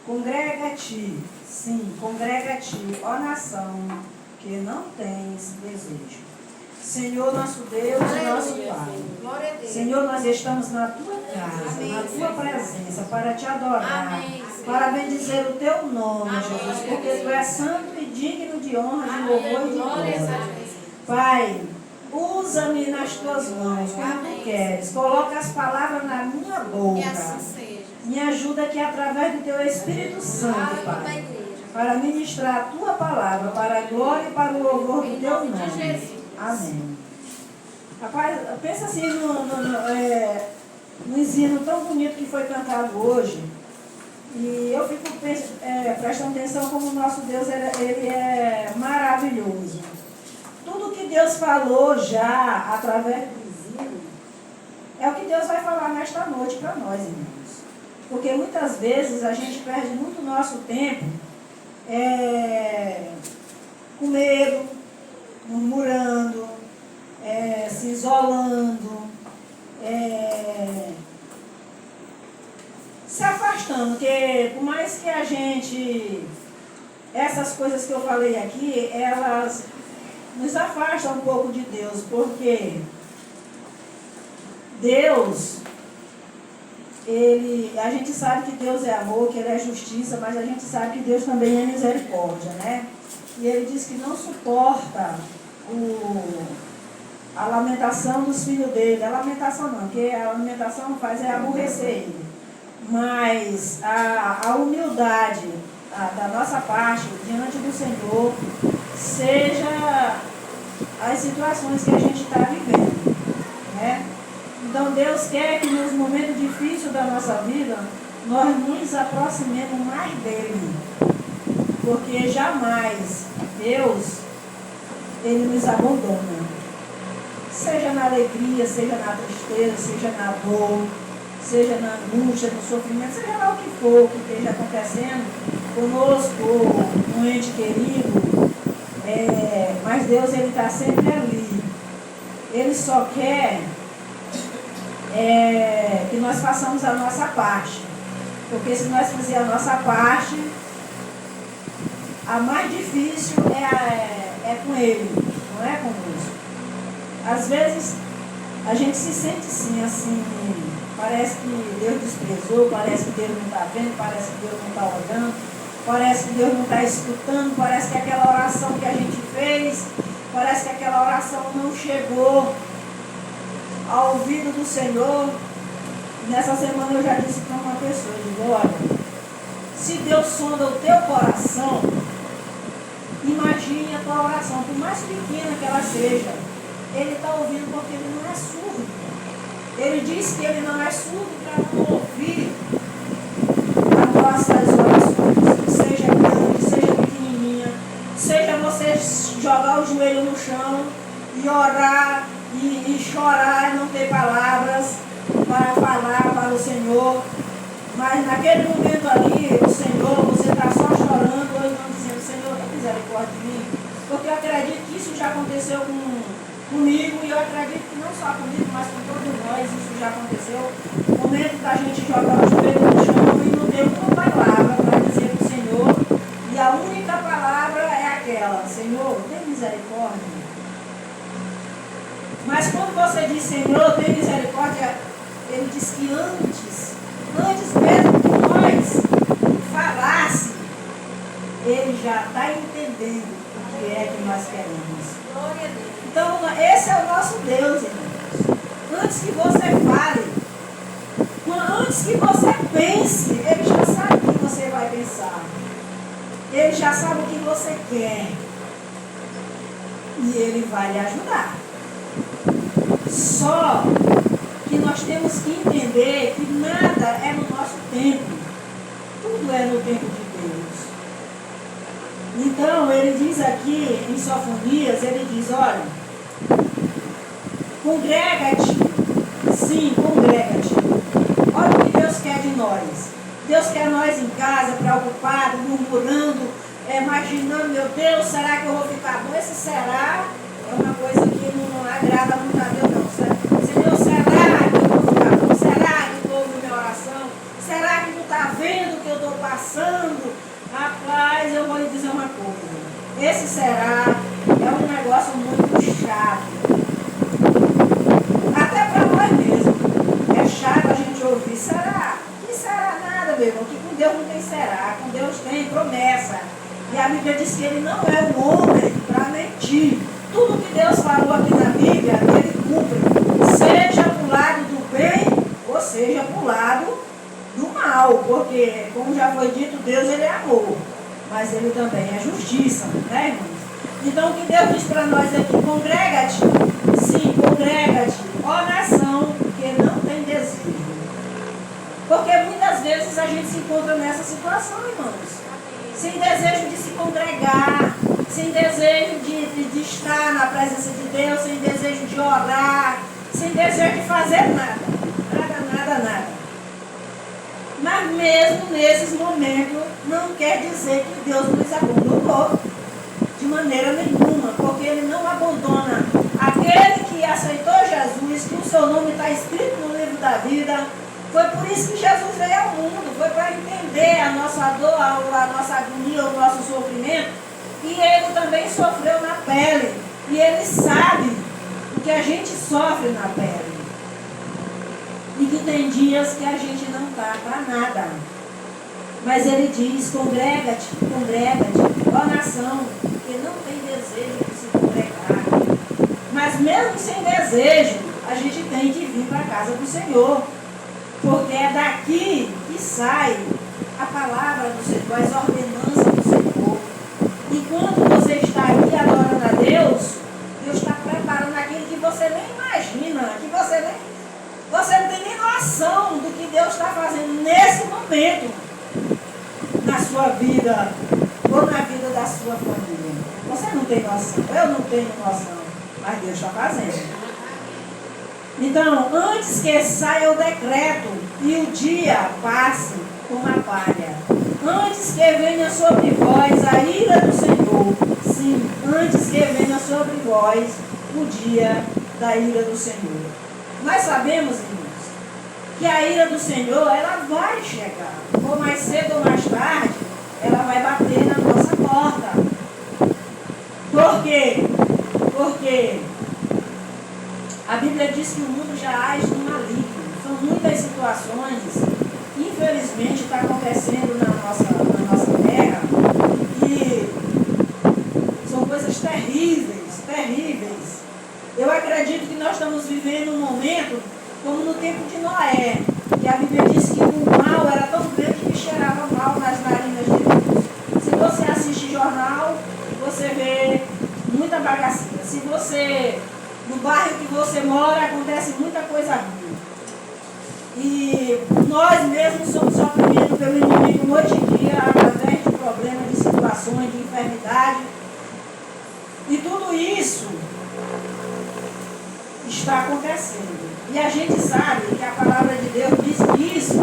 Congrega-te, sim, congrega-te, ó nação, que não tens desejo. Senhor, nosso Deus e nosso Pai. Senhor, nós estamos na tua casa, na tua presença, para te adorar, para bendizer o teu nome, Jesus, porque tu és santo e digno de honra, de louvor e de glória. Pai, usa-me nas tuas mãos, como tu queres. Coloca as palavras na minha boca. Me ajuda aqui através do teu Espírito Santo, Pai, para ministrar a tua palavra, para a glória e para o louvor do teu nome. Amém. Rapaz, pensa assim no ensino tão bonito que foi cantado hoje. E eu fico prestando atenção como o nosso Deus ele é maravilhoso. Tudo que Deus falou já através do ensino é o que Deus vai falar nesta noite para nós, irmãos. Porque muitas vezes a gente perde muito nosso tempo com medo, murmurando, se isolando, se afastando. Porque por mais que a gente, essas coisas que eu falei aqui, elas nos afastam um pouco de Deus, porque Deus, a gente sabe que Deus é amor, que Ele é justiça, mas a gente sabe que Deus também é misericórdia, né? E Ele diz que não suporta a lamentação dos filhos dele. A lamentação não, porque a lamentação faz aborrecer ele. Mas a humildade da nossa parte diante do Senhor, seja as situações que a gente está vivendo, né? Então Deus quer que nos momentos difíceis da nossa vida, nós nos aproximemos mais dEle. Porque jamais Deus, Ele nos abandona. Seja na alegria, seja na tristeza, seja na dor, seja na angústia, no sofrimento, seja lá o que for que esteja acontecendo conosco, ou um ente querido, mas Deus, Ele está sempre ali. Ele só quer que nós façamos a nossa parte. Porque se nós fizermos a nossa parte, a mais difícil é com Ele, não é conosco. Às vezes a gente se sente assim, parece que Deus desprezou, parece que Deus não está vendo, parece que Deus não está olhando, parece que Deus não está escutando, parece que aquela oração que a gente fez, parece que aquela oração não chegou ao ouvido do Senhor. Nessa semana eu já disse para uma pessoa, eu digo, olha, se Deus sonda o teu coração, imagine a tua oração, por mais pequena que ela seja, Ele está ouvindo porque Ele não é surdo. Ele diz que Ele não é surdo para não ouvir as nossas orações, seja grande, seja pequenininha, seja você jogar o joelho no chão e orar e chorar e não ter palavras para falar para o Senhor, mas naquele momento ali, o Senhor, você está só chorando ou não dizendo, Senhor, tem misericórdia de mim, porque eu acredito que isso já aconteceu comigo, e eu acredito que não só comigo, mas com todos nós, isso já aconteceu. O momento da gente jogar o joelho no chão e não ter uma palavra para dizer para o Senhor, e a única palavra é aquela, Senhor, tem misericórdia. Mas quando você diz, Senhor, tem misericórdia, Ele diz que antes mesmo que nós falássemos, Ele já está entendendo o que é que nós queremos. Glória a Deus. Então, esse é o nosso Deus, irmãos. Antes que você fale, antes que você pense, Ele já sabe o que você vai pensar. Ele já sabe o que você quer. E Ele vai lhe ajudar. Só que nós temos que entender que nada é no nosso tempo. Tudo é no tempo de Deus. Então, ele diz aqui em Sofonias, ele diz, olha, congrega-te, sim, congrega-te. Olha o que Deus quer de nós. Deus quer nós em casa, preocupados, murmurando, imaginando, meu Deus, será que eu vou ficar bom? Esse será é uma coisa que não agrada muito a Deus, não. Senhor, será que eu vou ficar bom? Será que tu ouve minha oração? Será que tu está vendo que eu estou passando, rapaz, eu vou lhe dizer uma coisa. Esse será é um negócio muito chato. Até para nós mesmos. É chato a gente ouvir será. Que será nada, meu irmão. Que com Deus não tem será. Com Deus tem promessa. E a Bíblia diz que ele não é um homem para mentir. Tudo que Deus falou aqui na Bíblia, ele cumpre. Seja para o lado do bem, ou seja para o lado do mal. Porque, como já foi dito, Deus ele é amor. Mas ele também é justiça, né, irmãos? Então, o que Deus diz para nós aqui? Congrega-te. Sim, congrega-te. Ó nação que não tem desejo. Porque muitas vezes a gente se encontra nessa situação, irmãos. Sem desejo de se congregar, sem desejo de estar na presença de Deus, sem desejo de orar, sem desejo de fazer nada. Nada. Mas mesmo nesses momentos, não quer dizer que Deus nos abandonou. De maneira nenhuma, porque ele não abandona aquele que aceitou Jesus, que o seu nome está escrito no livro da vida. Foi por isso que Jesus veio ao mundo, foi para entender a nossa dor, a nossa agonia, o nosso sofrimento. E ele também sofreu na pele. E ele sabe o que a gente sofre na pele. E que tem dias que a gente não está para nada. Mas ele diz, congrega-te, ó nação, que não tem desejo de se congregar. Mas mesmo sem desejo, a gente tem que vir para a casa do Senhor. Porque é daqui que sai a palavra do Senhor, as ordenanças do Senhor. E quando você está aqui adorando a Deus, Deus está preparando aquilo que você nem imagina, que você não tem nem noção do que Deus está fazendo nesse momento na sua vida ou na vida da sua família. Você não tem noção, eu não tenho noção, mas Deus está fazendo. Então, antes que saia o decreto e o dia passe como a palha, antes que venha sobre vós a ira do Senhor, sim, antes que venha sobre vós o dia da ira do Senhor. Nós sabemos, irmãos, que a ira do Senhor, ela vai chegar, ou mais cedo ou mais tarde, ela vai bater na nossa porta. Por quê? Porque a Bíblia diz que o mundo já age no maligno. São muitas situações que infelizmente está acontecendo na nossa terra e são coisas terríveis. Eu acredito que nós estamos vivendo um momento como no tempo de Noé, que a Bíblia diz que o mal era tão grande que cheirava mal nas narinas de Deus. Se você assiste jornal, você vê muita bagaceira. Se você... No bairro que você mora, acontece muita coisa ruim. E nós mesmos somos oprimidos pelo inimigo hoje em dia, através de problemas, de situações, de enfermidade. E tudo isso está acontecendo. E a gente sabe que a palavra de Deus diz que isso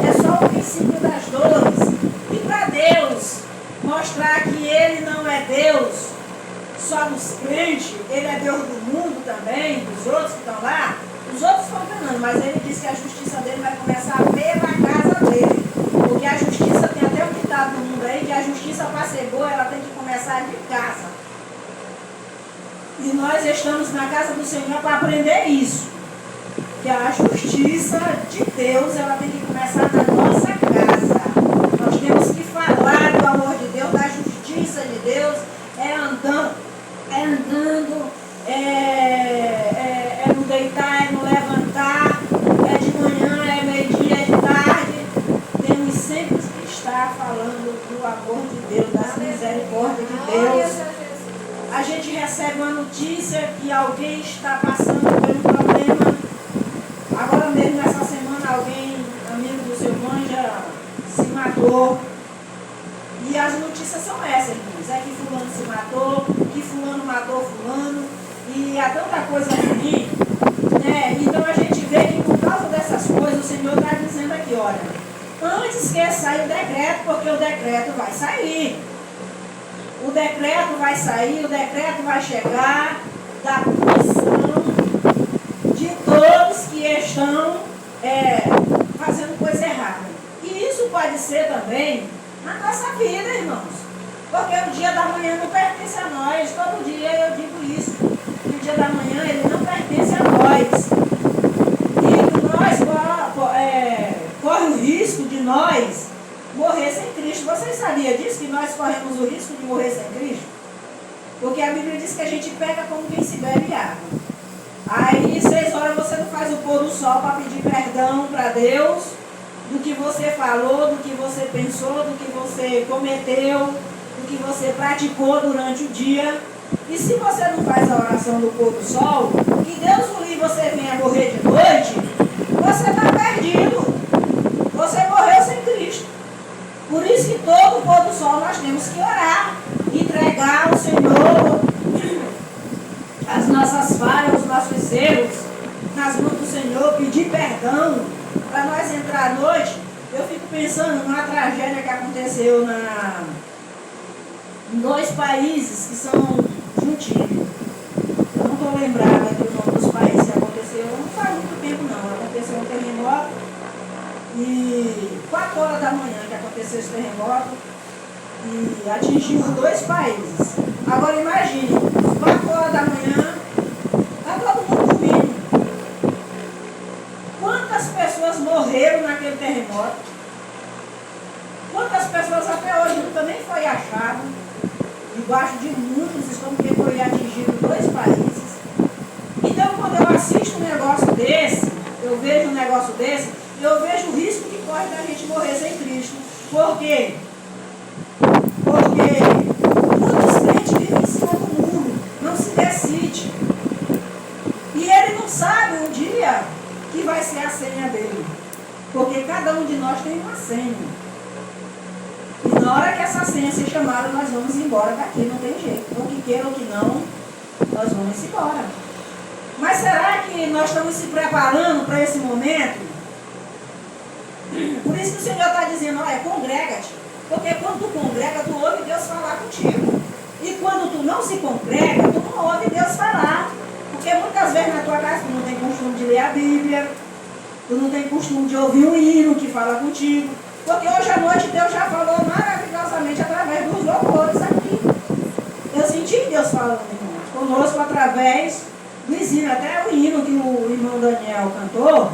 é só o princípio das dores. E para Deus mostrar que Ele não é Deus só dos crentes, ele é Deus do mundo também, dos outros que estão lá. Os outros estão enganando, mas ele diz que a justiça dele vai começar pela casa dele. Porque a justiça, tem até um ditado no mundo aí, que a justiça para ser boa, ela tem que começar de casa. E nós estamos na casa do Senhor para aprender isso. Que a justiça de Deus, ela tem que começar na nossa casa. Nós temos que falar do amor de Deus, da justiça de Deus, é no deitar, é no levantar, é de manhã, é meio-dia, é de tarde. Temos sempre que estar falando do amor de Deus, das misericórdias de Deus. A gente recebe uma notícia que alguém está passando por um problema. Agora mesmo, nessa semana, alguém, amigo do seu mãe, já se matou. E as notícias são essas, irmãos. É que fulano se matou, que fulano matou fulano. E há tanta coisa ruim. Né? Então a gente vê que por causa dessas coisas, o Senhor está dizendo aqui, olha, antes que saia o decreto, porque o decreto vai sair. O decreto vai sair, o decreto vai chegar da punição de todos que estão fazendo coisa errada. E isso pode ser também na nossa vida, irmãos. Porque o dia da manhã não pertence a nós. Todo dia eu digo isso. Que o dia da manhã ele não pertence a nós. E nós corre o risco de nós morrer sem Cristo. Vocês sabiam disso? Que nós corremos o risco de morrer sem Cristo? Porque a Bíblia diz que a gente pega como quem se bebe água. Aí 6 horas você não faz o pôr do sol para pedir perdão para Deus do que você falou, do que você pensou, do que você cometeu, do que você praticou durante o dia. E se você não faz a oração do pôr do sol, que Deus o livre você venha morrer de noite, você está perdido. Você morreu sem Cristo. Por isso que todo pôr do sol nós temos que orar, entregar ao Senhor as nossas falhas, os nossos erros nas mãos do Senhor, pedir perdão para nós entrar à noite. Eu fico pensando numa tragédia que aconteceu em 2 países que são juntinhos. Eu não estou lembrada aqui o nome dos países que aconteceu, não faz muito tempo não. Aconteceu um terremoto e 4 horas da manhã que aconteceu esse terremoto e atingiu 2 países. Agora imagine, 4 horas da manhã, está todo mundo dormindo. Quantas pessoas morreram naquele terremoto? Quantas pessoas até hoje nunca nem foi achado? Debaixo de muitos estão porque foi atingido 2 países. Então quando eu assisto um negócio desse, eu vejo um negócio desse, eu vejo o risco que corre da gente morrer sem Cristo. Por quê? Porque muitos crentes vivem em cima do muro, não se decide. E ele não sabe um dia que vai ser a senha dele. Porque cada um de nós tem uma senha. E na hora que essa senha ser chamada, nós vamos embora daqui, não tem jeito. Ou que queira ou que não, nós vamos embora. Mas será que nós estamos se preparando para esse momento? Por isso que o Senhor está dizendo, olha, congrega-te. Porque quando tu congrega, tu ouve Deus falar contigo. E quando tu não se congrega, tu não ouve Deus falar. Porque muitas vezes na tua casa tu não tem costume de ler a Bíblia, tu não tem costume de ouvir um hino que fala contigo. Porque hoje à noite Deus já falou maravilhosamente através dos louvores aqui. Eu senti Deus falando, irmão, conosco através do hino. Até o hino que o irmão Daniel cantou,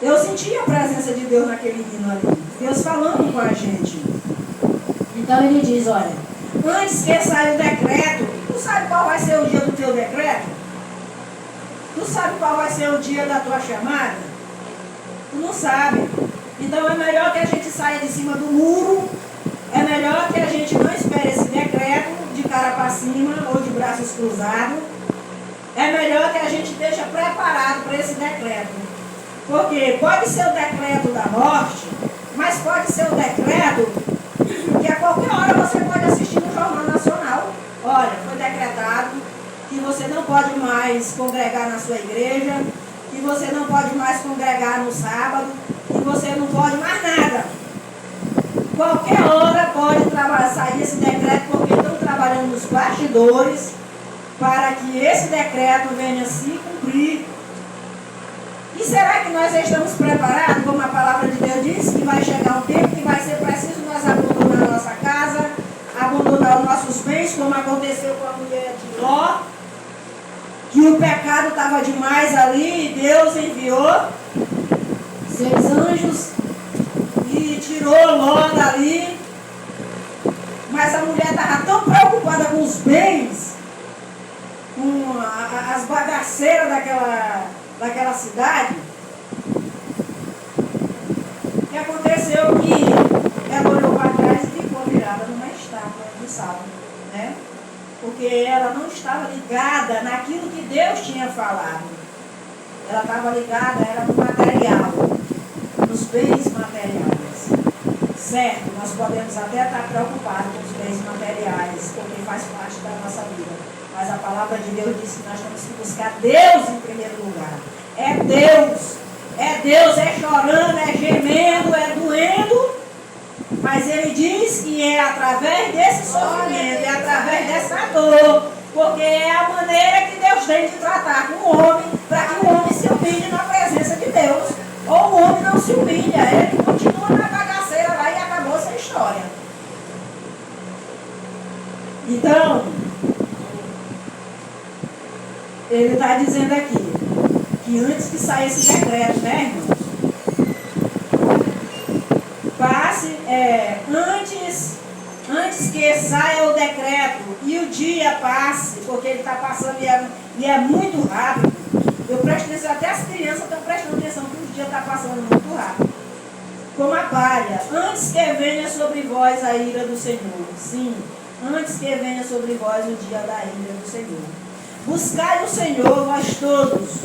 eu senti a presença de Deus naquele hino ali. Deus falando com a gente. Então ele diz, olha, antes que saia o decreto, tu sabe qual vai ser o dia do teu decreto? Tu sabe qual vai ser o dia da tua chamada? Tu não sabe. Então é melhor que a gente saia de cima do muro, é melhor que a gente não espere esse decreto de cara para cima ou de braços cruzados. É melhor que a gente esteja preparado para esse decreto. Porque pode ser o decreto da morte, mas pode ser o decreto que a qualquer hora você pode assistir no Jornal Nacional. Olha, foi decretado que você não pode mais congregar na sua igreja, que você não pode mais congregar no sábado, que você não pode mais nada. Qualquer hora pode sair esse decreto, porque estão trabalhando nos bastidores para que esse decreto venha se cumprir. E será que nós estamos preparados, como a palavra de Deus diz, que vai chegar um tempo que vai ser preciso nós abandonar a nossa casa, abandonar os nossos bens, como aconteceu com a mulher de Ló, que o pecado estava demais ali, e Deus enviou seus anjos e tirou Ló dali. Mas a mulher estava tão preocupada com os bens, com as bagaceiras daquela cidade, que aconteceu que ela olhou para trás e ficou virada numa estátua de sal, né? Porque ela não estava ligada naquilo que Deus tinha falado. Ela estava ligada, era no material, nos bens materiais. Certo, nós podemos até estar preocupados com os bens materiais, porque faz parte da nossa vida. Mas a palavra de Deus diz que nós temos que buscar Deus em primeiro lugar. É Deus, é chorando, é gemendo, é doendo. Mas ele diz que é através desse sofrimento, é através dessa dor. Porque é a maneira que Deus tem de tratar com o homem, para que o homem se humilhe na presença de Deus. Ou o homem não se humilha, ele continua na Então, ele está dizendo aqui, que antes que saia esse decreto, né, irmãos? Passe, antes que saia o decreto e o dia passe, porque ele está passando e é muito rápido. Eu presto atenção, até as crianças estão prestando atenção que o dia está passando muito rápido. Como a palha, antes que venha sobre vós a ira do Senhor. Sim, antes que venha sobre vós o dia da ira do Senhor. Buscai o Senhor, vós todos,